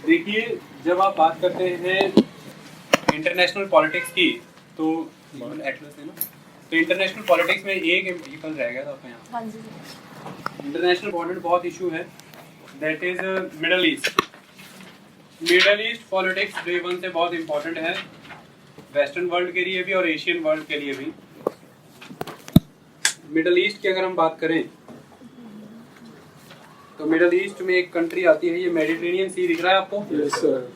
देखिए, जब आप बात करते हैं इंटरनेशनल पॉलिटिक्स की तो एटलस है ना, तो इंटरनेशनल पॉलिटिक्स में एक इम्पल रहेगा तो आपका यहाँ इंटरनेशनल इम्पोर्टेंट बहुत इशू है, that is middle east. Middle east politics day one से बहुत इम्पोर्टेंट है, वेस्टर्न वर्ल्ड के लिए भी और एशियन वर्ल्ड के लिए भी। मिडल ईस्ट की अगर हम बात करें तो मिडल ईस्ट में एक कंट्री आती है, ये मेडिटेरेनियन सी दिख रहा है आपको? Yes sir.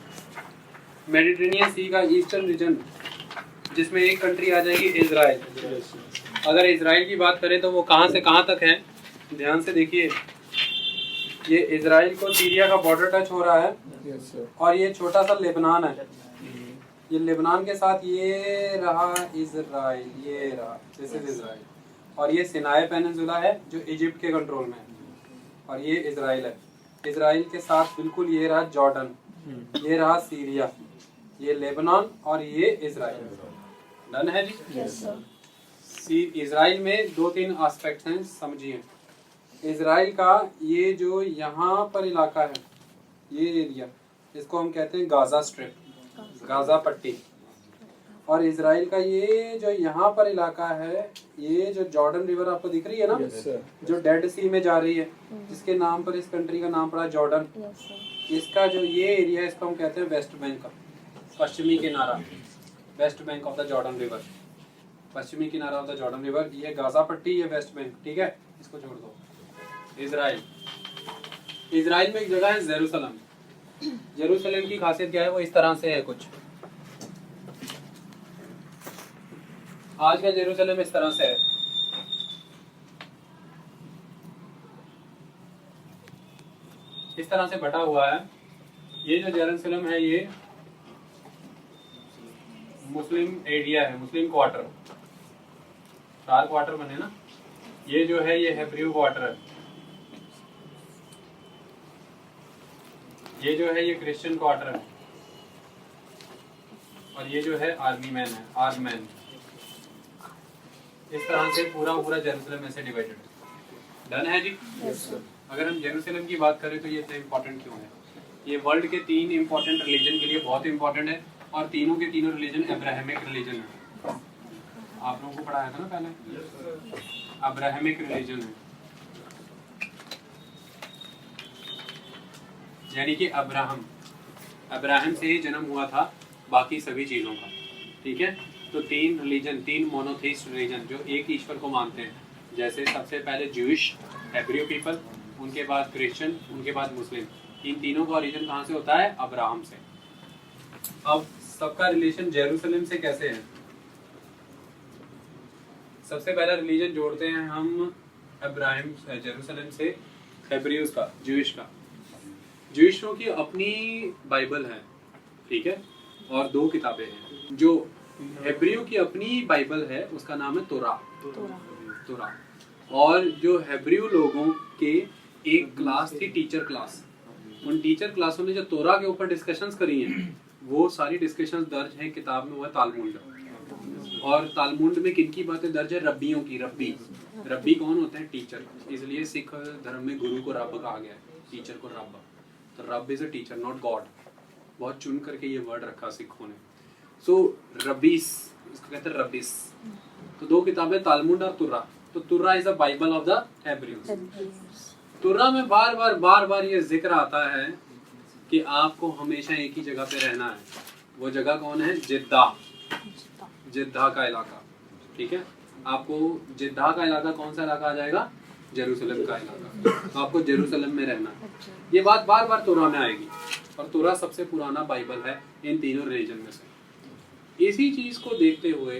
मेडिटेरेनियन सी का ईस्टर्न रीजन, जिसमें एक कंट्री आ जाएगी इजराइल। अगर इजराइल की बात करें तो वो कहाँ से कहाँ तक है, ध्यान से देखिए। ये इजराइल को सीरिया का बॉर्डर टच हो रहा है। Yes sir. और ये छोटा सा लेबनान है, ये लेबनान के साथ ये रहा इजराइल, ये रहा, दिस इज इजराइल। और ये सिनाई पेनिनसुला है जो इजिप्ट के कंट्रोल में है, और ये इजराइल है। इजराइल के साथ बिल्कुल ये रहा जॉर्डन, ये रहा सीरिया, ये लेबनान और ये इजराइल। डन है जी? Yes sir. इजराइल में दो तीन एस्पेक्ट्स हैं, समझिए। इजराइल का ये जो यहाँ पर इलाका है, ये एरिया, इसको हम कहते हैं गाजा स्ट्रिप, गाजा पट्टी। और इजराइल का ये जो यहाँ पर इलाका है, ये जो जॉर्डन रिवर आपको दिख रही है ना, यस सर। जो डेड सी में जा रही है, जिसके नाम पर इस कंट्री का नाम पड़ा जॉर्डन, यस सर। इसका जो ये एरिया है, इसको हम कहते हैं वेस्ट बैंक का पश्चिमी किनारा, West Bank of the Jordan river, पश्चिमी किनारा ऑफ द जॉर्डन रिवर। ये गाजा पट्टी, ये वेस्ट बैंक, ठीक है, इसको छोड़ दो। इजराइल, इजराइल में एक जगह है जेरूसलम। जेरूसलम की खासियत क्या है, वो इस तरह से है कुछ। आज का जेरूसलम इस तरह से है, इस तरह से बटा हुआ है। ये जो जेरूसलम है ये मुस्लिम एरिया है, मुस्लिम क्वार्टर, 4 क्वार्टर बने ना। ये जो है ये हेब्रू क्वार्टर है, ये जो है ये क्रिश्चियन क्वार्टर है, और ये जो है आर्मी मैन है, आर्म मैन। इस तरह से पूरा पूरा जेरूसलम ऐसे डिवाइडेड है। डन है जी? Yes sir. अगर हम जेरूसलम की बात करें तो ये इतना इम्पोर्टेंट क्यों है? ये वर्ल्ड के 3 इम्पोर्टेंट रिलीजन के लिए बहुत इम्पोर्टेंट है, और तीनों के तीनों रिलीजन अब्राहमिक रिलीजन है। आप लोगों को पढ़ाया था ना पहले, अब्राहमिक रिलीजन है, यानी कि अब्राहम से ही जन्म हुआ था बाकी सभी चीज़ों का, ठीक है। तो 3 रिलीजन, 3 मोनोथीस्ट रिलीजन जो एक ईश्वर को मानते हैं, जैसे सबसे पहले ज्यूइश, हेब्रू पीपल, उनके बाद क्रिश्चियन, उनके बाद मुस्लिम। इन तीनों का ओरिजिन कहाँ से होता है? अब्राहम से। अब सबका रिलेशन जेरूसलम से कैसे है? सबसे पहला रिलीजन जोड़ते हैं हम अब्राहम जेरूसलम से हेब्रियोस का, ज्यूइश का। ज्यूइशों की अपनी बाइबल है, ठीक है, और 2 किताबें हैं। जो हेब्रियो की अपनी बाइबल है उसका नाम है तोरा। और जो हेब्रियो लोगों के एक क्लास थी, टीचर क्लास, उन टीचर क्लासों ने जो तोरा के ऊपर डिस्कशंस करी हैं, वो सारी डिस्कशंस दर्ज हैं किताब में, वो है तालमुड। और तालमुड में किन की बातें दर्ज है? रब्बियों की। रब्बी कौन होते हैं? टीचर। इसलिए सिख धर्म में गुरु को रब कहा गया है, टीचर को रब। तो रब is a teacher, not God. बहुत चुन करके ये वर्ड रखा सिखों ने। सो रब्बीस, इसको कहते हैं रब्बीस। तो 2 किताबें, तालमुड और तुर्रा। तो Torah is a Bible of the Hebrews. Torah में बार बार ये जिक्र आता है कि आपको हमेशा एक ही जगह पे रहना है। वो जगह कौन है? जिद्दा का इलाका, ठीक है। आपको जिद्दा का इलाका कौन सा इलाका आ जाएगा? जेरूसलम का इलाका। तो आपको जेरूसलम में रहना है। ये बात बार बार तुर्रा में आएगी, और तुर्रा सबसे पुराना बाइबल है इन तीनों रिलीजन में से। इसी चीज को देखते हुए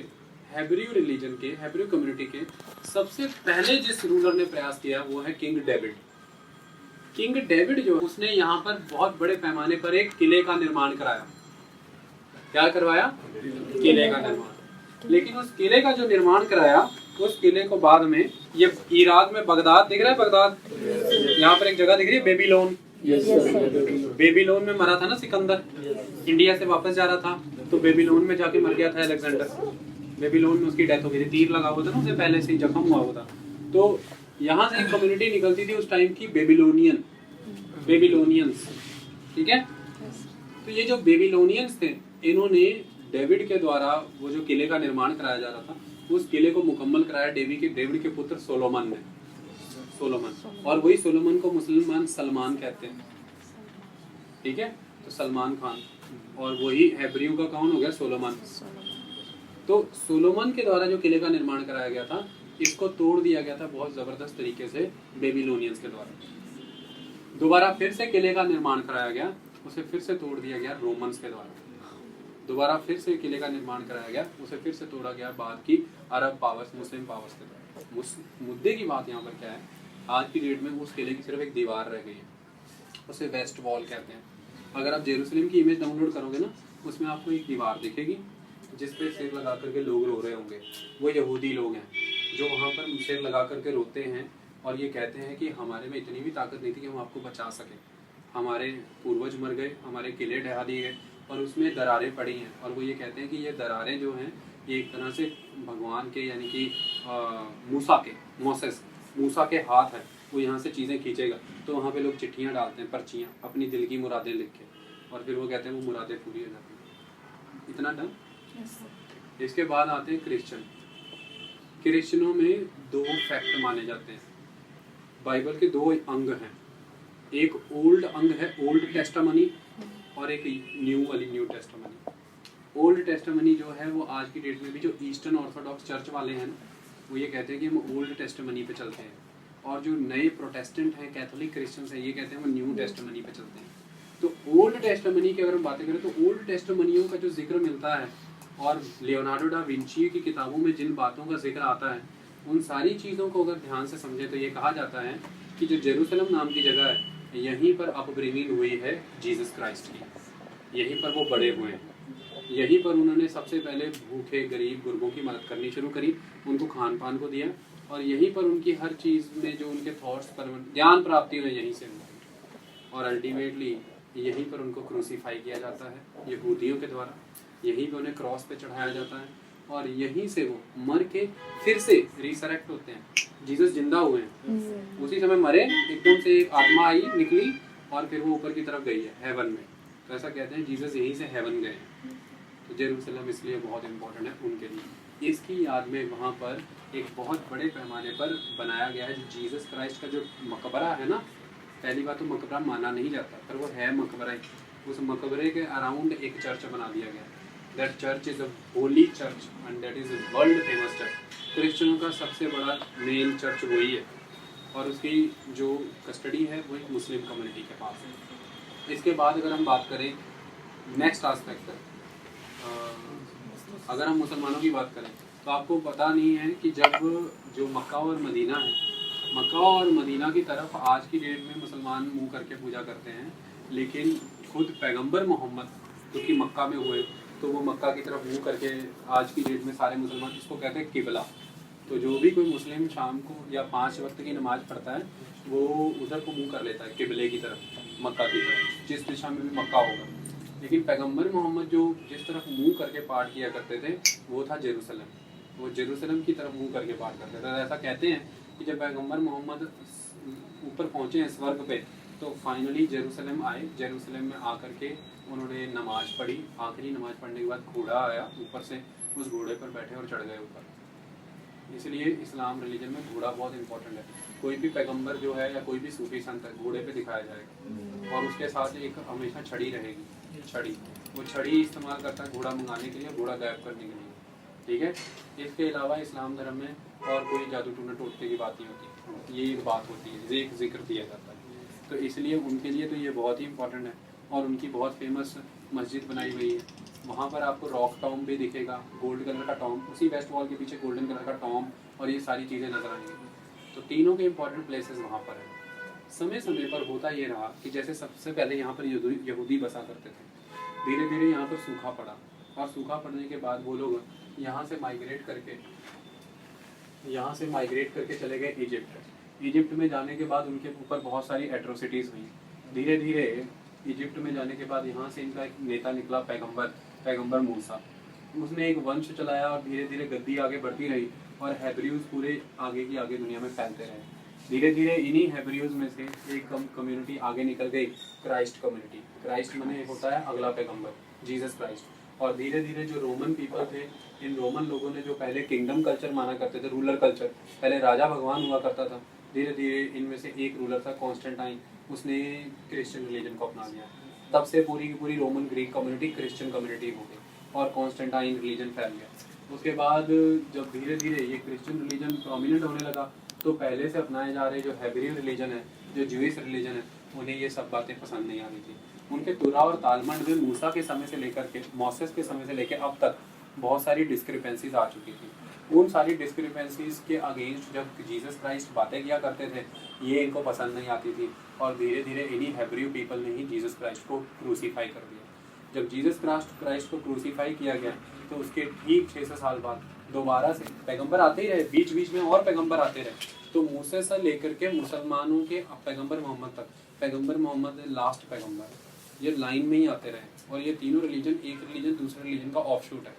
हेब्रू रिलीजन के, हेब्रू कम्युनिटी के सबसे पहले जिस रूलर ने प्रयास किया वो है किंग डेविड। किंग डेविड जो, उसने यहाँ पर बहुत बड़े पैमाने पर एक किले का निर्माण कराया। क्या करवाया? किले का निर्माण। लेकिन उस किले का जो निर्माण कराया, उस किले को बाद में, ये इराक में बगदाद दिख रहा है, बगदाद, यहाँ पर एक जगह दिख रही है बेबीलोन। बेबीलोन में मरा था ना सिकंदर, इंडिया से वापस जा रहा था, तो बेबीलोन में जाके मर गया था अलेक्जेंडर। बेबीलोन में उसकी डेथ हो गई थी, तीर लगा हुआ था ना उसे, पहले से ही जख्म हुआ हुआ था। तो यहाँ से एक कम्युनिटी निकलती थी उस टाइम की, बेबीलोनियन। बेबीलोनियंस, ठीक है। तो ये जो बेबीलोनियंस थे, इन्होंने डेविड के द्वारा वो जो किले का निर्माण कराया जा रहा था, उस किले को मुकम्मल कराया डेविड के पुत्र सोलोमन ने, सोलोमन। और वही सोलोमन को मुसलमान सलमान कहते हैं, ठीक है। तो सलमान खान, और वही हेब्रियों का कौन हो गया, सोलोमन। तो सोलोमन के द्वारा जो किले का निर्माण कराया गया था, इसको तोड़ दिया गया था बहुत जबरदस्त तरीके से बेबीलोनियंस के द्वारा। दोबारा फिर से किले का निर्माण कराया गया, उसे फिर से तोड़ दिया गया रोमन्स के द्वारा। दोबारा फिर से किले का निर्माण कराया गया, उसे फिर से तोड़ा गया बाद की अरब पावर्स, मुस्लिम पावर्स के द्वारा। मुद्दे की बात यहाँ पर क्या है, आज की डेट में उस किले की सिर्फ एक दीवार रह गई है, उसे वेस्ट वॉल कहते हैं। अगर आप जेरूसलम की इमेज डाउनलोड करोगे ना, उसमें आपको एक दीवार दिखेगी जिस पे सिर लगा करके लोग रो रहे होंगे। वो यहूदी लोग हैं जो वहाँ पर सिर लगा करके रोते हैं और ये कहते हैं कि हमारे में इतनी भी ताकत नहीं थी कि हम आपको बचा सकें, हमारे पूर्वज मर गए, हमारे किले ढहा दिए गए और उसमें दरारें पड़ी हैं। और वो ये कहते हैं कि ये दरारें जो हैं ये एक तरह से भगवान के यानी कि मूसा के हाथ है, वो यहाँ से चीज़ें खींचेगा। तो वहाँ पे लोग चिट्ठियाँ डालते हैं, पर्चियाँ, अपनी दिल की मुरादें लिख के, और फिर वो कहते हैं वो मुरादें पूरी हो जाती हैं। इतना डन। इसके बाद आते हैं क्रिश्चियन। क्रिश्चियनों में दो फैक्ट माने जाते हैं। बाइबल के दो अंग हैं, एक ओल्ड अंग है ओल्ड टेस्टामनी, और एक न्यू वाली न्यू टेस्टामनी। ओल्ड टेस्टामनी जो है वो आज की डेट में भी जो ईस्टर्न ऑर्थोडॉक्स चर्च वाले हैं ना, वो ये कहते हैं कि हम ओल्ड टेस्टामनी पे चलते हैं, और जो नए प्रोटेस्टेंट हैं, कैथोलिक क्रिश्चियंस हैं, ये कहते हैं वो न्यू टेस्टामनी पे चलते हैं। तो ओल्ड टेस्टामनी की अगर हम बातें करें तो ओल्ड टेस्टामनियों का जो जिक्र मिलता है और लियोनार्डो डा विंची की किताबों में जिन बातों का जिक्र आता है, उन सारी चीज़ों को अगर ध्यान से समझे तो ये कहा जाता है कि जो जेरूसलम नाम की जगह है, यहीं पर अपब्रिंगिंग हुई है जीसस क्राइस्ट की, यहीं पर वो बड़े हुए हैं, यहीं पर उन्होंने सबसे पहले भूखे गरीब गुरबों की मदद करनी शुरू करी, उनको खान पान को दिया, और यहीं पर उनकी हर चीज़ में जो उनके थॉट्स पर ज्ञान प्राप्ति हुई यहीं से हुई, और अल्टीमेटली यहीं पर उनको क्रूसीफाई किया जाता है यहूदियों के द्वारा, यहीं पर उन्हें क्रॉस पे चढ़ाया जाता है, और यहीं से वो मर के फिर से रिसरेक्ट होते हैं। जीसस जिंदा हुए हैं, उसी समय मरे, एकदम से एक आत्मा आई निकली और फिर वो ऊपर की तरफ गई है हेवन में। तो ऐसा कहते हैं जीसस यहीं से हेवन गए हैं। तो जेरूसलम इसलिए बहुत इंपॉर्टेंट है उनके लिए। इसकी याद में वहाँ पर एक बहुत बड़े पैमाने पर बनाया गया है जीसस क्राइस्ट का जो मकबरा है ना। पहली बात तो मकबरा माना नहीं जाता, पर वो है मकबरा। उस मकबरे के अराउंड एक चर्च बना दिया गया। That church is a holy church and that is a world famous church. क्रिश्चियनों का सबसे बड़ा मेन चर्च वही है, और उसकी जो कस्टडी है वो एक मुस्लिम कम्युनिटी के पास है। इसके बाद अगर हम बात करें नेक्स्ट आस्पेक्ट, अगर हम मुसलमानों की बात करें तो आपको पता नहीं है कि जब जो मक्का और मदीना है, मक्का और मदीना की तरफ आज की डेट में मुसलमान मुंह करके पूजा करते हैं, लेकिन खुद पैगंबर मोहम्मद जो कि मक्का में हुए तो वो मक्का की तरफ मुंह करके आज की डेट में सारे मुसलमान इसको कहते हैं किबला। तो जो भी कोई मुस्लिम शाम को या 5 वक्त की नमाज पढ़ता है वो उधर को मुंह कर लेता है किबले की तरफ, मक्का की तरफ, जिस दिशा में भी मक्का होगा। लेकिन पैगंबर मोहम्मद जो जिस तरफ मुंह करके पाठ किया करते थे वो था जेरूसलम, वो जेरूसलम की तरफ मुंह करके पाठ करते थे। ऐसा कहते हैं कि जब पैगंबर मोहम्मद ऊपर पहुँचे हैं स्वर्ग पे तो फाइनली जेरूसलम आए, जेरूसलम में आकर के उन्होंने नमाज पढ़ी। आखिरी नमाज पढ़ने के बाद घोड़ा आया ऊपर से, उस घोड़े पर बैठे और चढ़ गए ऊपर। इसलिए इस्लाम रिलीजन में घोड़ा बहुत इंपॉर्टेंट है। कोई भी पैगंबर जो है या कोई भी सूफी संत है घोड़े पे दिखाया जाएगा, और उसके साथ एक हमेशा छड़ी रहेगी। छड़ी, वो छड़ी इस्तेमाल करता है घोड़ा मंगाने के लिए, घोड़ा गायब करने के लिए, ठीक है। इसके अलावा इस्लाम धर्म में और कोई जादू टूना टोटके की बात नहीं होती, ये एक बात होती है, एक जिक्र दिया जाता है। तो इसलिए उनके लिए तो ये बहुत ही इंपॉर्टेंट है। और उनकी बहुत फेमस मस्जिद बनाई हुई है, वहाँ पर आपको रॉक टॉम भी दिखेगा, गोल्ड कलर का टॉम, उसी वेस्ट वॉल के पीछे गोल्डन कलर का टॉम, और ये सारी चीज़ें नजर आएंगी। तो तीनों के इंपॉर्टेंट प्लेसेस वहाँ पर है। समय समय पर होता ये रहा कि जैसे सबसे पहले यहाँ पर यहूदी बसा करते थे, धीरे धीरे यहाँ पर सूखा पड़ा, और सूखा पड़ने के बाद वो लोग यहाँ से माइग्रेट करके चले गए इजिप्ट। इजिप्ट में जाने के बाद उनके ऊपर बहुत सारी एट्रोसिटीज़ हुई। धीरे धीरे इजिप्ट में जाने के बाद यहाँ से इनका एक नेता निकला, पैगंबर मूसा। उसने एक वंश चलाया और धीरे धीरे गद्दी आगे बढ़ती रही, और हैब्रियूज पूरे आगे की आगे दुनिया में फैलते रहे। धीरे धीरे इन्हीं हेब्रियोज में से एक कम्युनिटी आगे निकल गई, क्राइस्ट कम्युनिटी। क्राइस्ट माने होता है अगला पैगंबर, जीसस क्राइस्ट। और धीरे धीरे जो रोमन पीपल थे, इन रोमन लोगों ने जो पहले किंगडम कल्चर माना करते थे, रूलर कल्चर, पहले राजा भगवान हुआ करता था, धीरे धीरे इनमें से एक रूलर था कॉन्स्टेंटाइन, उसने क्रिश्चियन रिलीजन को अपना लिया। तब से पूरी की पूरी Roman Greek community Christian community हो गई और कॉन्स्टेंटाइन रिलीजन फैल गया। उसके बाद जब धीरे धीरे ये क्रिश्चियन रिलीजन प्रोमिनेंट होने लगा, तो पहले से अपनाए जा रहे जो हेब्रियन रिलीजन है, जो ज्यूइश रिलीजन है, उन्हें ये सब बातें पसंद नहीं आ रही थी। उनके तुरा और तालमंड में मूसा के समय से लेकर के मोसेस के समय से लेकर अब तक बहुत सारी डिस्क्रिपेंसीज आ चुकी थी। उन सारी डिस्क्रिपेंसीज के अगेंस्ट जब जीसस क्राइस्ट बातें किया करते थे, ये इनको पसंद नहीं आती थी और धीरे धीरे इन्हीं हेब्रियो पीपल ने ही जीसस क्राइस्ट को क्रूसीफाई कर दिया। जब जीसस क्राइस्ट को क्रूसीफाई किया गया तो उसके ठीक 600 साल बाद दोबारा से पैगंबर आते ही रहे, बीच बीच में और पैगंबर आते रहे। तो मूसे से लेकर के मुसलमानों के पैगंबर मोहम्मद तक, पैगंबर मोहम्मद लास्ट पैगंबर, ये लाइन में ही आते रहे। और ये तीनों रिलीजन एक रिलीजन दूसरे रिलीजन का ऑफशूट है,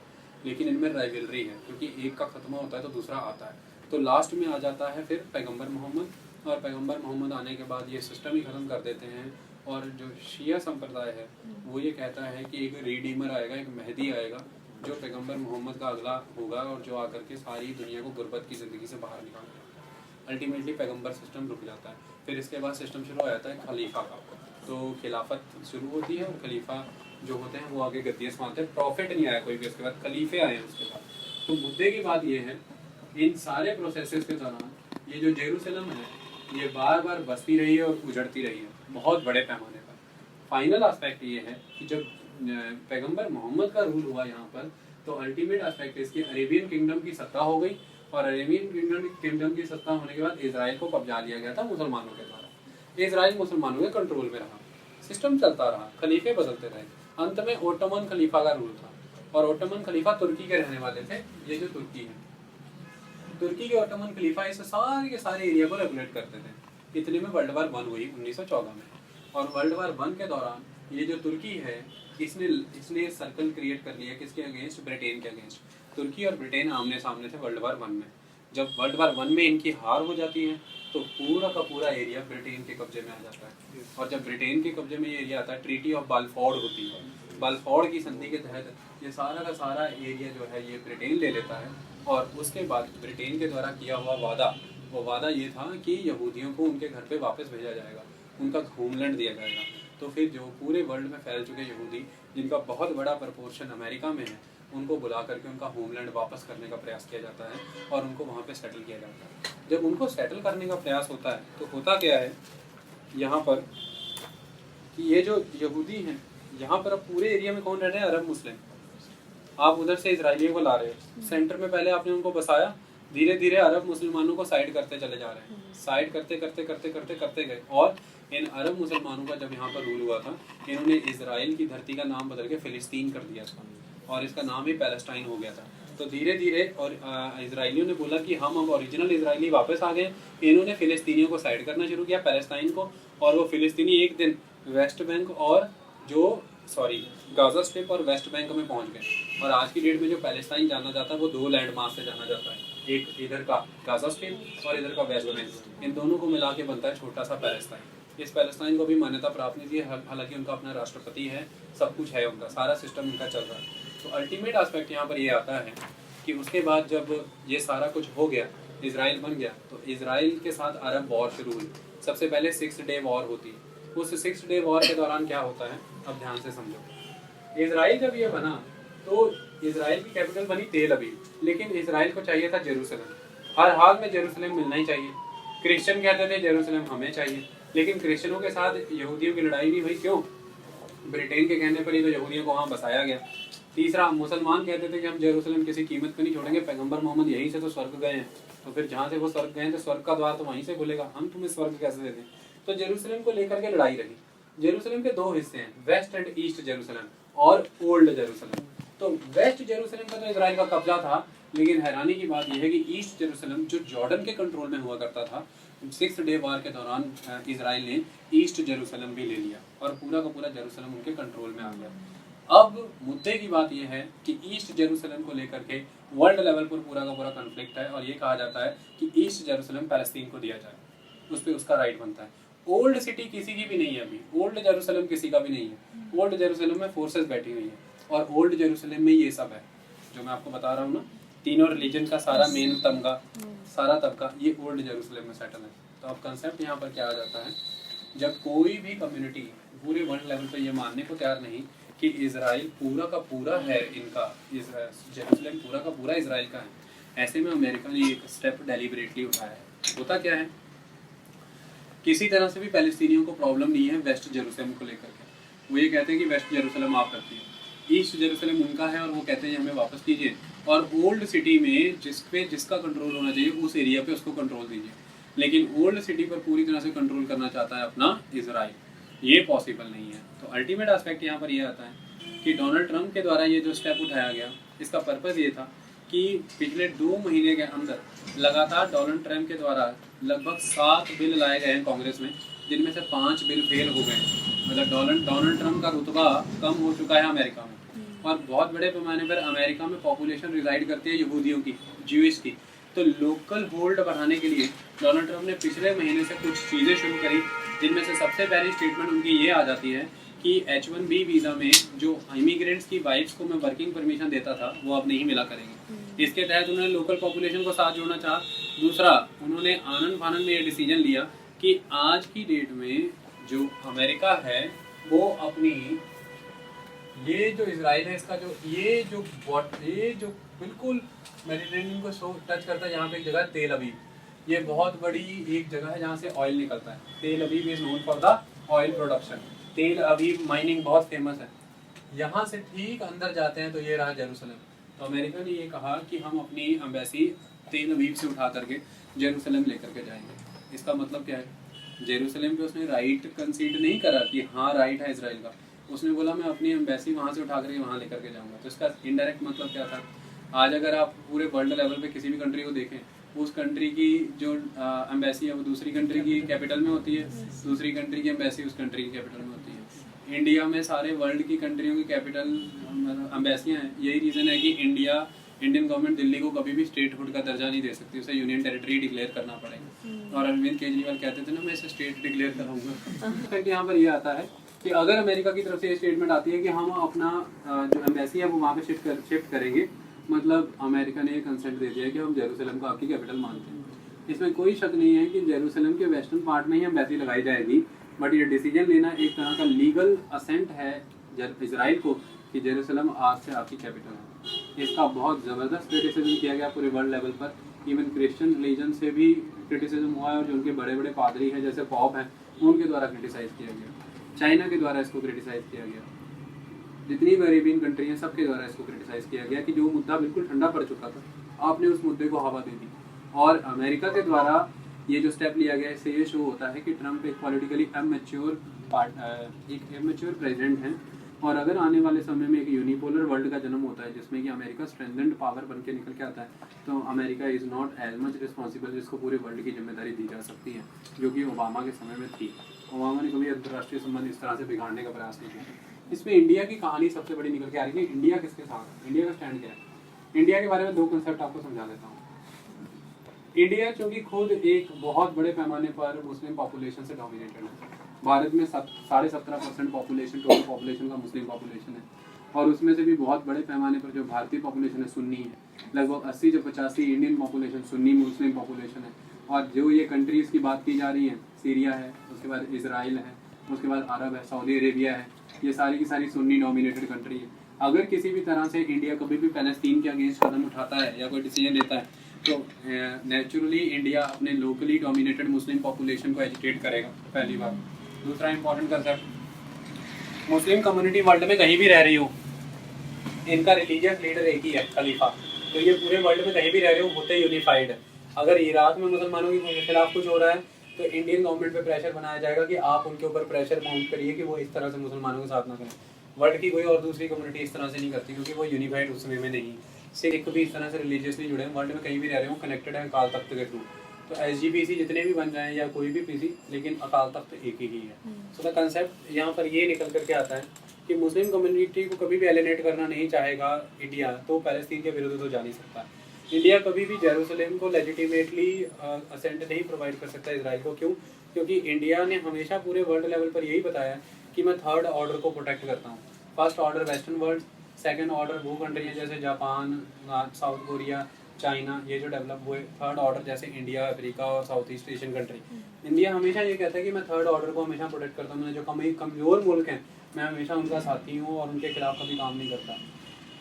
लेकिन इनमें राइवलरी है क्योंकि एक का खत्म होता है तो दूसरा आता है। तो लास्ट में आ जाता है फिर पैगंबर मोहम्मद, और पैगंबर मोहम्मद आने के बाद ये सिस्टम ही ख़त्म कर देते हैं। और जो शिया संप्रदाय है वो ये कहता है कि एक रिडीमर आएगा, एक मेहदी आएगा जो पैगंबर मोहम्मद का अगला होगा और जो आकर के सारी दुनिया को गुर्बत की ज़िंदगी से बाहर निकालेगा। अल्टीमेटली पैगंबर सिस्टम रुक जाता है। फिर इसके बाद सिस्टम शुरू हो जाता है खलीफा का। तो खिलाफत शुरू होती है और खलीफा जो होते हैं वो आगे गद्दियाँ संभालते हैं। प्रॉफिट नहीं आया कोई भी, उसके बाद खलीफे आए हैं उसके बाद। तो मुद्दे की बात ये है, इन सारे प्रोसेसेस के दौरान ये जो जेरूसलम है ये बार बार बसती रही है और उजड़ती रही है बहुत बड़े पैमाने पर। फाइनल एस्पेक्ट ये है कि जब पैगंबर मोहम्मद का रूल हुआ यहाँ पर, तो अल्टीमेट एस्पेक्ट इसकी अरेबियन किंगडम की सत्ता हो गई और अरेबियन किंगडम की सत्ता होने के बाद इजराइल को कब्जा लिया गया था मुसलमानों के द्वारा। इजराइल मुसलमानों के कंट्रोल में रहा, सिस्टम चलता रहा, खलीफे बदलते रहे। अंत में ओटोमन खलीफा का रूल था और ओटोमन खलीफा तुर्की के रहने वाले थे। ये जो तुर्की है, तुर्की के ओटोमन खलीफा इस सारे के सारे एरिया को रेगुलेट करते थे। इतने में वर्ल्ड वार 1 हुई 1914 में, और वर्ल्ड वार 1 के दौरान ये जो तुर्की है इसने सर्कल क्रिएट कर लिया किसके अगेंस्ट, ब्रिटेन के अगेंस्ट। तुर्की और ब्रिटेन आमने सामने थे वर्ल्ड वार 1 में। जब वर्ल्ड वार 1 में इनकी हार हो जाती है तो पूरा का पूरा एरिया ब्रिटेन के कब्जे में आ जाता है। और जब ब्रिटेन के कब्जे में ये एरिया आता है, ट्रीटी ऑफ बालफोर्ड होती है। बालफोर्ड की संधि के तहत ये सारा का सारा एरिया जो है ये ब्रिटेन ले लेता है। और उसके बाद ब्रिटेन के द्वारा किया हुआ वादा, वो वादा ये था कि यहूदियों को उनके घर पे वापस भेजा जाएगा, उनका होमलैंड दिया जाएगा। तो फिर जो पूरे वर्ल्ड में फैल चुके यहूदी, जिनका बहुत बड़ा प्रपोर्शन अमेरिका में है, उनको बुला करके उनका होमलैंड वापस करने का प्रयास किया जाता है और उनको वहाँ पे सेटल किया जाता है। जब उनको सेटल करने का प्रयास होता है तो होता क्या है यहाँ पर कि ये जो यहूदी हैं यहाँ पर अब पूरे एरिया में कौन रह रहे हैं, अरब मुस्लिम। आप उधर से इजरायलियों को ला रहे हो, सेंटर में पहले आपने उनको बसाया, धीरे धीरे अरब मुसलमानों को साइड करते चले जा रहे हैं, साइड करते करते करते करते करते गए। और इन अरब मुसलमानों का जब यहाँ पर रूल हुआ था, इन्होंने इजराइल की धरती का नाम बदल के फिलिस्तीन कर दिया था और इसका नाम ही पैलेस्टाइन हो गया था। तो धीरे धीरे और इजराइलियों ने बोला कि हम अब ओरिजिनल इजरायली वापस आ गए। इन्होंने फिलिस्तीनियों को साइड करना शुरू किया, पैलेस्टाइन को, और वो फिलिस्तीनी एक दिन वेस्ट बैंक और गाजा स्ट्रिप और वेस्ट बैंक में पहुंच गए। और आज की डेट में जो पैलेस्टाइन जाना जाता है वो 2 लैंड मास से जाना जाता है, एक इधर का गाजा स्ट्रिप और इधर का वेस्ट बैंक। इन दोनों को मिला के बनता है छोटा सा पैलेस्टाइन। इस पैलेस्टाइन को भी मान्यता प्राप्त नहीं थी, हालांकि उनका अपना राष्ट्रपति है, सब कुछ है, उनका सारा सिस्टम उनका चल रहा है। तो अल्टीमेट एस्पेक्ट यहाँ पर ये आता है कि उसके बाद जब ये सारा कुछ हो गया, इजराइल बन गया, तो इजराइल के साथ अरब वॉर शुरू हुई। सबसे पहले 6 डे वॉर होती है। उस 6 डे वॉर के दौरान क्या होता है, अब ध्यान से समझो। इजराइल जब ये बना तो इजराइल की कैपिटल बनी तेल अवीव, लेकिन इजराइल को चाहिए था जेरूसलम। हर हाल में जेरूसलम मिलना ही चाहिए। क्रिश्चियन कहते थे जेरूसलम हमें चाहिए, लेकिन क्रिश्चियनों के साथ यहूदियों की लड़ाई नहीं हुई। क्यों? ब्रिटेन के कहने पर ही तो यहूदियों को वहाँ बसाया गया। तीसरा, मुसलमान कहते थे कि हम जेरूसलम किसी कीमत पे नहीं छोड़ेंगे, पैगंबर मोहम्मद यहीं से तो स्वर्ग गए हैं, तो फिर जहाँ से वो स्वर्ग गए तो स्वर्ग का द्वार तो वहीं से खुलेगा, हम तुम्हें स्वर्ग कैसे दे दें। तो जेरूसलम को लेकर के लड़ाई रही। जेरूसलम के 2 हिस्से हैं, वेस्ट एंड ईस्ट जेरूसलम और ओल्ड जेरूसलम। तो वेस्ट जेरूसलम का तो इजराइल का कब्जा था, लेकिन हैरानी की बात यह है कि ईस्ट जेरूसलम जो जॉर्डन के कंट्रोल में हुआ करता था, 6 डे वार के दौरान इजराइल ने ईस्ट जेरूसलम भी ले लिया और पूरा का पूरा जेरूसलम उनके कंट्रोल में आ गया। अब मुद्दे की बात यह है कि ईस्ट जेरूसलम को लेकर के वर्ल्ड लेवल पर पूरा का पूरा कॉन्फ्लिक्ट है और ये कहा जाता है कि ईस्ट जेरूसलम पैलेस्तीन को दिया जाए। उस पर उसका राइट बनता है। ओल्ड सिटी किसी की भी नहीं है अभी, ओल्ड जेरूसलम किसी का भी नहीं है। ओल्ड जेरूसलम में फोर्सेस बैठी हुई है और ओल्ड जेरूसलम में ये सब है जो मैं आपको बता रहा हूँ ना, तीनों रिलीजन का सारा मेन तबका, सारा तबका ये ओल्ड जेरूसलम में सेटल है। तो अब कंसेप्ट यहाँ पर क्या आ जाता है, जब कोई भी कम्युनिटी पूरे वर्ल्ड लेवल पर ये मानने को तैयार नहीं कि इजराइल पूरा का पूरा है इनका, जेरूसलम पूरा का पूरा इजराइल का है, ऐसे में अमेरिका ने एक स्टेप डेलिबरेटली उठाया है। होता क्या है, किसी तरह से भी पैलेस्टीनियों को प्रॉब्लम नहीं है वेस्ट जेरूसलम को लेकर के। वो ये कहते हैं कि वेस्ट जेरूसलम आप रखिए, ईस्ट जेरूसलम उनका है और वो कहते हैं हमें वापस कीजिए, और ओल्ड सिटी में जिसका कंट्रोल होना चाहिए उस एरिया पे उसको कंट्रोल दीजिए। लेकिन ओल्ड सिटी पर पूरी तरह से कंट्रोल करना चाहता है अपना इजराइल, ये पॉसिबल नहीं है। तो अल्टीमेट एस्पेक्ट यहाँ पर ये आता है कि डोनाल्ड ट्रंप के द्वारा ये जो स्टेप उठाया गया, इसका पर्पज़ ये था कि पिछले 2 महीने के अंदर लगातार डोनाल्ड ट्रंप के द्वारा लगभग 7 बिल लाए गए हैं कांग्रेस में, जिनमें से 5 बिल फेल हो गए। मतलब डोनाल्ड ट्रंप का रुतबा कम हो चुका है अमेरिका में, और बहुत बड़े पैमाने पर अमेरिका में पॉपुलेशन रिजाइड करती है यहूदियों की, ज्यूइश की। तो लोकल होल्ड बढ़ाने के लिए डोनाल्ड ट्रंप ने पिछले महीने से कुछ चीज़ें शुरू करी, जिनमें से सबसे पहली स्टेटमेंट उनकी ये आ जाती है कि H1B वीज़ा में जो इमिग्रेंट्स की वाइफ्स को मैं वर्किंग परमिशन देता था वो अब नहीं मिला करेंगे। इसके तहत उन्होंने लोकल पॉपुलेशन को साथ जोड़ना चाहा। दूसरा, उन्होंने आनन फानन में ये डिसीजन लिया कि आज की डेट में जो अमेरिका है वो अपनी ये जो इजराइल है इसका ये जो बिल्कुल मेडिटेरेनियन को टच करता है, यहाँ पे एक जगह है तेल अवीव, ये बहुत बड़ी एक जगह है जहाँ से ऑयल निकलता है। तेल Aviv is known for the oil production, तेल अवीव माइनिंग बहुत फेमस है। यहाँ से ठीक अंदर जाते हैं तो ये रहा जेरूसलम। तो अमेरिका ने ये कहा कि हम अपनी एम्बेसी तेल अवीव से उठा करके जेरूसलम लेकर के जाएंगे। इसका मतलब क्या है, जेरूसलम पे उसने राइट कंसीड नहीं करा कि हाँ राइट है इसराइल का, उसने बोला मैं अपनी एम्बेसी वहाँ से उठा करके वहाँ लेकर के जाऊँगा। तो इसका इनडायरेक्ट मतलब क्या था, आज अगर आप पूरे वर्ल्ड लेवल पे किसी भी कंट्री को देखें, उस कंट्री की जो एम्बेसी है वो दूसरी कंट्री की कैपिटल में होती है, दूसरी कंट्री की एम्बेसी उस कंट्री की कैपिटल में होती है। इंडिया में सारे वर्ल्ड की कंट्रियों की कैपिटल एम्बेसियाँ हैं। यही रीज़न है कि इंडियन गवर्नमेंट दिल्ली को कभी भी स्टेटहुड का दर्जा नहीं दे सकती, उसे यूनियन टेरिटरी डिक्लेयर करना पड़ेगा। और अरविंद केजरीवाल कहते थे ना मैं इसे स्टेट डिक्लेयर कराऊंगा। यहाँ पर यह आता है कि अगर अमेरिका की तरफ से ये स्टेटमेंट आती है कि हम अपना जो एम्बेसी है वो वहाँ पे शिफ्ट करेंगे, मतलब अमेरिका ने ये कंसेंट दे दिया है कि हम जेरूसलम को आपकी कैपिटल मानते हैं। इसमें कोई शक नहीं है कि जेरूसलम के वेस्टर्न पार्ट में ही एम्बेसी लगाई जाएगी, बट ये डिसीजन लेना एक तरह का लीगल असेंट है इजराइल को कि जेरूसलम आज से आपकी कैपिटल है। इसका बहुत ज़बरदस्त क्रिटिसिज्म किया गया पूरे वर्ल्ड लेवल पर, इवन क्रिश्चियन रिलीजन से भी क्रिटिसिज्म हुआ है, और जो उनके बड़े बड़े पादरी हैं जैसे पॉप हैं उनके द्वारा क्रिटिसाइज़ किया गया, चाइना के द्वारा इसको क्रिटिसाइज़ किया गया, जितनी भी अरेबियन कंट्री हैं सबके द्वारा इसको क्रिटिसाइज़ किया गया कि जो मुद्दा बिल्कुल ठंडा पड़ चुका था आपने उस मुद्दे को हवा दे दी। और अमेरिका के द्वारा ये जो स्टेप लिया गया इससे ये शो होता है कि ट्रंप एक पॉलिटिकली इमैच्योर प्रेसिडेंट हैं, और अगर आने वाले समय में एक यूनिपोलर वर्ल्ड का जन्म होता है जिसमें कि अमेरिका स्ट्रेंथेंड पावर बन के निकल के आता है, तो America is not as much responsible जिसको पूरे वर्ल्ड की जिम्मेदारी दी जा सकती है, जो कि ओबामा के समय में थी। ओबामा ने कभी अंतर्राष्ट्रीय संबंध इस तरह से बिगाड़ने का प्रयास नहीं किया। इसमें इंडिया की कहानी सबसे बड़ी निकल के आ रही है। इंडिया किसके साथ है, इंडिया का स्टैंड क्या है। इंडिया के बारे में 2 कंसेप्ट आपको समझा देता हूँ। इंडिया चूँकि खुद एक बहुत बड़े पैमाने पर मुस्लिम पॉपुलेशन से डोमिनेटेड है, भारत में 17.5% पॉपुलेशन, टोटल पॉपुलेशन का मुस्लिम पॉपुलेशन है, और उसमें से भी बहुत बड़े पैमाने पर जो भारतीय पॉपुलेशन है सुन्नी है, लगभग 80 से 85 Indian population Sunni Muslim population है। और जो ये कंट्रीज़ की बात की जा रही है, सीरिया है, उसके बाद इजराइल है, उसके बाद अरब है, सऊदी अरेबिया है, ये सारी की सारी सुन्नी डोमिनेटेड कंट्री है। अगर किसी भी तरह से इंडिया कभी भी पैलेस्टीन के अगेंस्ट कदम उठाता है या कोई डिसीजन लेता है तो नेचुरली इंडिया अपने लोकली डोमिनेटेड मुस्लिम पॉपुलेशन को एजुकेट करेगा, पहली बात। दूसरा important concept, Muslim community world में कहीं भी रह रही हो, इनका रिलीजियस लीडर एक ही है, खलीफा। तो ये पूरे वर्ल्ड में कहीं भी रह रहे हो होते यूनिफाइड है। अगर इराक में मुसलमानों के खिलाफ कुछ हो रहा है तो इंडियन गवर्नमेंट पे प्रेशर बनाया जाएगा कि आप उनके ऊपर प्रेशर माउंट करिए कि वो इस तरह से मुसलमानों के साथ ना करें। वर्ल्ड की कोई और दूसरी कम्युनिटी इस तरह से नहीं करती क्योंकि वो यूनिफाइड उस वे में नहीं। सिख भी इस तरह से रिलीजियसली जुड़े हैं, वर्ल्ड में कहीं भी रह रहे हो कनेक्टेड है अकाल तख्त के थ्रू। तो SGPC जितने भी बन जाएं या कोई भी पीसी, लेकिन अकाल तख्त एक ही है। सो द कंसेप्ट यहाँ पर ये निकल करके आता है कि मुस्लिम कम्युनिटी को कभी भी एलिनेट करना नहीं चाहेगा इंडिया, तो पैलेस्तीन के विरुद्ध तो जा नहीं सकता। इंडिया कभी भी जेरूसलम को लेजिटिमेटली असेंट नहीं प्रोवाइड कर सकता इसराइल को। क्यों? क्योंकि इंडिया ने हमेशा पूरे वर्ल्ड लेवल पर यही बताया कि मैं थर्ड ऑर्डर को प्रोटेक्ट करता हूँ। First order western world, second order वो कंट्री है जैसे जापान, साउथ कोरिया, चाइना, ये जो डेवलप हुए। थर्ड ऑर्डर जैसे इंडिया, अफ्रीका और south east Asian country. India हमेशा ये कहता है कि मैं थर्ड ऑर्डर को हमेशा प्रोटेक्ट करता हूँ। मैंने जो कमज़ोर मुल्क हैं मैं हमेशा उनका साथी हूँ और उनके खिलाफ कभी काम नहीं करता।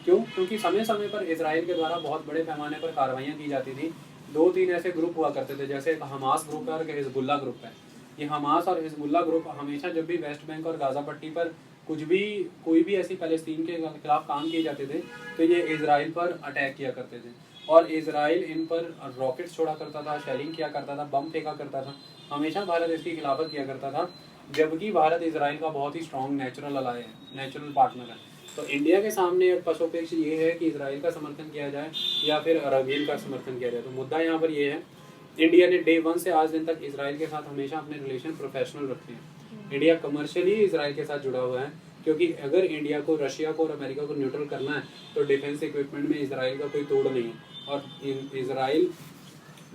क्यों? क्योंकि समय समय पर इसराइल के द्वारा बहुत बड़े पैमाने पर कार्रवाइयाँ की जाती थी। 2-3 ऐसे ग्रुप हुआ करते थे, जैसे एक हमास ग्रुप है और एक हिजबुल्ला ग्रुप है। ये हमास और हिजबुल्ला ग्रुप हमेशा जब भी वेस्ट बैंक और गाज़ा पट्टी पर कोई भी ऐसी फ़लस्तीन के खिलाफ काम किए जाते थे तो ये इसराइल पर अटैक किया करते थे और इसराइल इन पर रॉकेट्स छोड़ा करता था, शेलिंग किया करता था, बम फेंका करता था। हमेशा भारत इसकी खिलाफत किया करता था, जबकि भारत इसराइल का बहुत ही स्ट्रॉन्ग नेचुरल अलाय है, नेचुरल पार्टनर है। तो इंडिया के सामने एक पशुपेक्ष ये है कि इसराइल का समर्थन किया जाए या फिर अरबियन का समर्थन किया जाए। तो मुद्दा यहाँ पर ये है, इंडिया ने डे 1 से आज दिन तक इसराइल के साथ हमेशा अपने रिलेशन प्रोफेशनल रखे हैं। इंडिया कमर्शियली इसराइल के साथ जुड़ा हुआ है, क्योंकि अगर इंडिया को, रशिया को और अमेरिका को न्यूट्रल करना है तो डिफेंस इक्विपमेंट में इसराइल का कोई तोड़ नहीं है। और Israel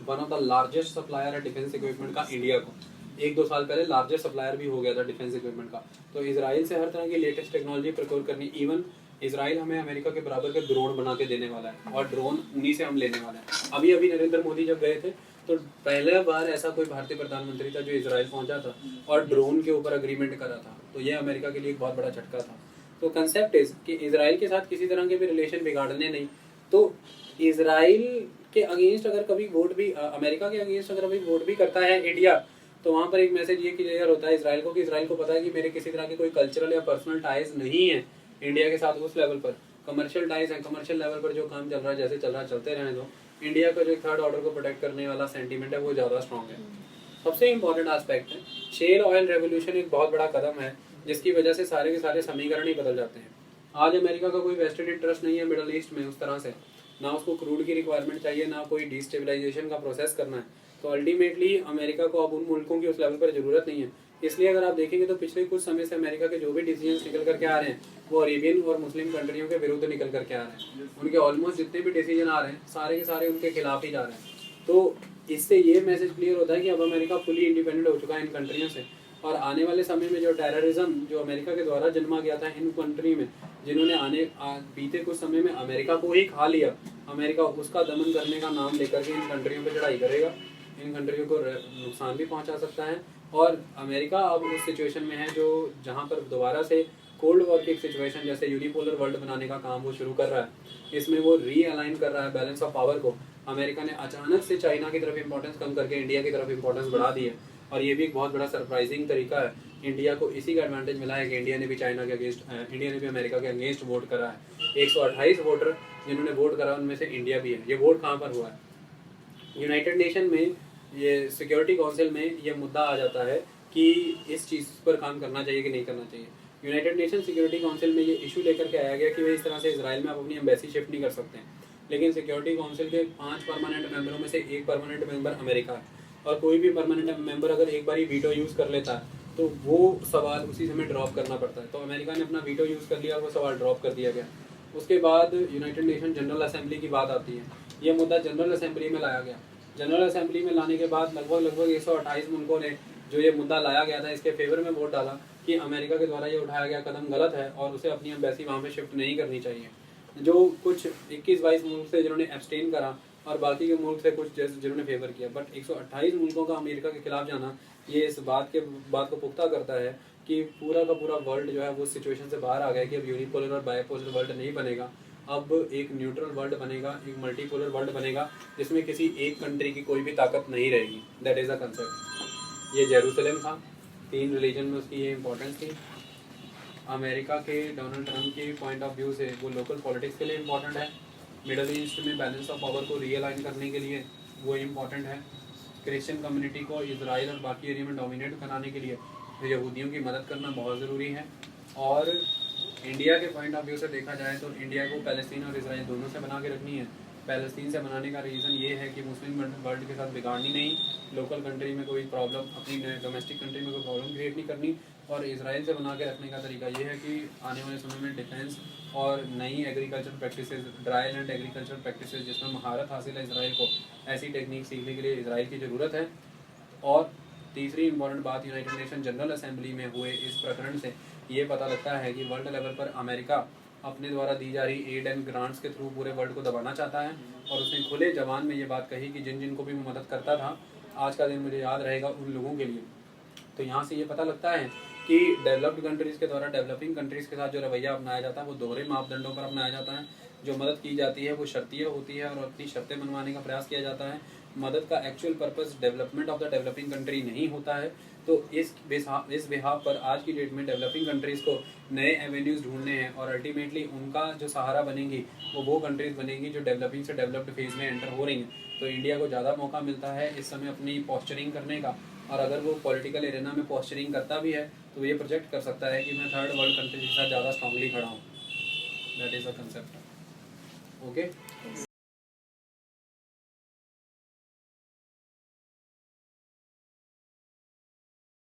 one of the largest supplier है डिफेंस इक्विपमेंट का इंडिया को। 1-2 साल पहले लार्जेस्ट सप्लायर भी हो गया था डिफेंस इक्विपमेंट का। तो इसराइल से हर तरह की लेटेस्ट टेक्नोलॉजी प्रोक्योर करनी। इवन इसराइल हमें अमेरिका के बराबर के ड्रोन बना के देने वाला है और ड्रोन उन्हीं से हम लेने वाला है। अभी अभी नरेंद्र मोदी जब गए थे तो पहले बार ऐसा कोई भारतीय प्रधानमंत्री था जो इसराइल पहुंचा था और ड्रोन के ऊपर अग्रीमेंट करा था। तो ये अमेरिका के लिए एक बहुत बड़ा झटका था। तो कंसेप्ट इज कि इसराइल के साथ किसी तरह के भी रिलेशन बिगाड़ने नहीं। तो इसराइल के अगेंस्ट अगर कभी वोट भी, अमेरिका के अगेंस्ट अगर कभी वोट भी करता है इंडिया, तो वहाँ पर एक मैसेज ये क्लियर होता है इसराइल को कि इसराइल को पता है कि मेरे किसी तरह के कोई कल्चरल या पर्सनल टाइज नहीं है इंडिया के साथ उस लेवल पर। कमर्शियल टाइज है, कमर्शियल लेवल पर जो काम चल रहा है जैसे चल रहा है चलते रहने दो। इंडिया का जो थर्ड ऑर्डर को प्रोटेक्ट करने वाला सेंटीमेंट है वो ज़्यादा स्ट्रॉन्ग है। सबसे इंपॉर्टेंट एस्पेक्ट है, शेल ऑयल रेवोल्यूशन एक बहुत बड़ा कदम है जिसकी वजह से सारे के सारे समीकरण ही बदल जाते हैं। आज अमेरिका का कोई वेस्टेड इंटरेस्ट नहीं है मिडल ईस्ट में उस तरह से, ना उसको क्रूड की रिक्वायरमेंट चाहिए, ना कोई डिस्टेबलाइजेशन का प्रोसेस करना है। तो अल्टीमेटली अमेरिका को अब उन मुल्कों की उस लेवल पर ज़रूरत नहीं है। इसलिए अगर आप देखेंगे तो पिछले कुछ समय से अमेरिका के जो भी डिसीजंस निकल करके आ रहे हैं वो अरेबियन और मुस्लिम कंट्रियों के विरुद्ध निकल करके आ रहे हैं। उनके ऑलमोस्ट जितने भी डिसीजन आ रहे हैं सारे के सारे उनके खिलाफ ही जा रहे हैं। तो इससे ये मैसेज क्लियर होता है कि अब अमेरिका फुली इंडिपेंडेंट हो चुका है इन कंट्रियों से। और आने वाले समय में जो टेररिज्म जो अमेरिका के द्वारा जन्मा गया था इन कंट्री में, जिन्होंने बीते कुछ समय में अमेरिका को ही खा लिया, अमेरिका उसका दमन करने का नाम लेकर के इन कंट्रियों पर चढ़ाई करेगा, इन कंट्रियों को नुकसान भी पहुंचा सकता है। और अमेरिका अब उस सिचुएशन में है जो जहां पर दोबारा से कोल्ड वॉर की एक सिचुएशन जैसे यूनिपोलर वर्ल्ड बनाने का काम वो शुरू कर रहा है। इसमें वो रीअलाइन कर रहा है बैलेंस ऑफ पावर को। अमेरिका ने अचानक से चाइना की तरफ इंपॉर्टेंस कम करके इंडिया की तरफ इंपॉर्टेंस बढ़ा दी है और ये भी एक बहुत बड़ा सरप्राइजिंग तरीका है। इंडिया को इसी का एडवांटेज मिला है कि इंडिया ने भी चाइना के अगेंस्ट, इंडिया ने भी अमेरिका के अगेंस्ट वोट करा है। 128 वोटर जिन्होंने वोट करा उनमें से इंडिया भी है। ये वोट कहाँ पर हुआ है? यूनाइटेड नेशन में, ये सिक्योरिटी काउंसिल में ये मुद्दा आ जाता है कि इस चीज़ पर काम करना चाहिए कि नहीं करना चाहिए। यूनाइटेड नेशन सिक्योरिटी काउंसिल में ये इशू लेकर के आया गया कि वे इस तरह से इसराइल में आप अपनी एम्बेसी शिफ्ट नहीं कर सकते हैं। लेकिन सिक्योरिटी काउंसिल के 5 परमानेंट मेंबरों में से एक परमानेंट मेंबर अमेरिका है और कोई भी परमानेंट मेंबर अगर एक बार ही वीटो यूज़ कर लेता है तो वो सवाल उसी समय ड्रॉप करना पड़ता है। तो अमेरिका ने अपना वीटो यूज़ कर लिया और वो सवाल ड्रॉप कर दिया गया। उसके बाद यूनाइटेड नेशन जनरल असेंबली की बात आती है। ये मुद्दा जनरल असेंबली में लाया गया। जनरल असेंबली में लाने के बाद लगभग 128 मुल्कों ने जो ये मुद्दा लाया गया था इसके फेवर में वोट डाला कि अमेरिका के द्वारा ये उठाया गया कदम गलत है और उसे अपनी एम्बेसी वहाँ पे शिफ्ट नहीं करनी चाहिए। जो कुछ 21-22 मुल्क से जिन्होंने एब्सटेन करा और बाकी के मुल्क से कुछ जिन्होंने फेवर किया, बट 128 मुल्कों का अमेरिका के खिलाफ जाना ये इस बात को पुख्ता करता है कि पूरा का पूरा वर्ल्ड जो है वो सिचुएशन से बाहर आ गया कि अब यूनिपोलर और बाइपोलर वर्ल्ड नहीं बनेगा। अब एक न्यूट्रल वर्ल्ड बनेगा, एक मल्टीपोलर वर्ल्ड बनेगा जिसमें किसी एक कंट्री की कोई भी ताकत नहीं रहेगी। That is a concept. ये जेरूसलम था, 3 रिलीजन में उसकी ये इंपॉर्टेंस थी। अमेरिका के डोनाल्ड ट्रंप के पॉइंट ऑफ व्यू से वो लोकल पॉलिटिक्स के लिए इम्पॉर्टेंट है। मिडल ईस्ट में बैलेंस ऑफ पावर को रियलाइन करने के लिए वो इम्पॉर्टेंट है। क्रिश्चियन कम्युनिटी को इजराइल और बाकी एरिया में डोमिनेट बनाने के लिए यहूदियों की मदद करना बहुत ज़रूरी है। और इंडिया के पॉइंट ऑफ व्यू से देखा जाए तो इंडिया को पैलेस्टीन और इजराइल दोनों से बना के रखनी है। पैलेस्टीन से बनाने का रीज़न ये है कि मुस्लिम वर्ल्ड के साथ बिगाड़नी नहीं, लोकल कंट्री में कोई प्रॉब्लम, अपनी डोमेस्टिक कंट्री में कोई प्रॉब्लम क्रिएट नहीं करनी। और इसराइल से बना के रखने का तरीका ये है कि आने वाले समय में डिफेंस और नई agriculture practices, dry land agriculture practices जिसमें महारत हासिल है इसराइल को, ऐसी टेक्निक सीखने के लिए इसराइल की ज़रूरत है। और तीसरी इंपॉर्टेंट बात, यूनाइटेड नेशन जनरल असेंबली में हुए इस प्रकरण से ये पता लगता है कि वर्ल्ड लेवल पर अमेरिका अपने द्वारा दी जा रही एड एंड ग्रांट्स के थ्रू पूरे वर्ल्ड को दबाना चाहता है। और उसने खुले जबान में ये बात कही कि जिन जिन को भी मैं मदद करता था, आज का दिन मुझे याद रहेगा उन लोगों के लिए। तो यहाँ से ये पता लगता है कि डेवलप्ड कंट्रीज़ के द्वारा डेवलपिंग कंट्रीज़ के साथ जो रवैया अपनाया जाता है वो दोहरे मापदंडों पर अपनाया जाता है। जो मदद की जाती है वो शर्तीय होती है और अपनी शर्तें मनवाने का प्रयास किया जाता है। मदद का actual purpose development of the developing country नहीं होता है। तो इस बिहाफ पर आज की डेट में डेवलपिंग कंट्रीज़ को नए एवेन्यूज़ ढूंढने हैं और अल्टीमेटली उनका जो सहारा बनेंगी वो कंट्रीज़ बनेंगी जो डेवलपिंग से डेवलप्ड फेज़ में एंटर हो रही हैं। तो इंडिया को ज़्यादा मौका मिलता है इस समय अपनी पॉस्चरिंग करने का, और अगर वो पॉलिटिकल एरेना में पॉस्चरिंग करता भी है तो ये प्रोजेक्ट कर सकता है कि मैं थर्ड वर्ल्ड कंट्री के साथ ज़्यादा स्ट्रांगली खड़ा हूँ। That is a concept. Okay.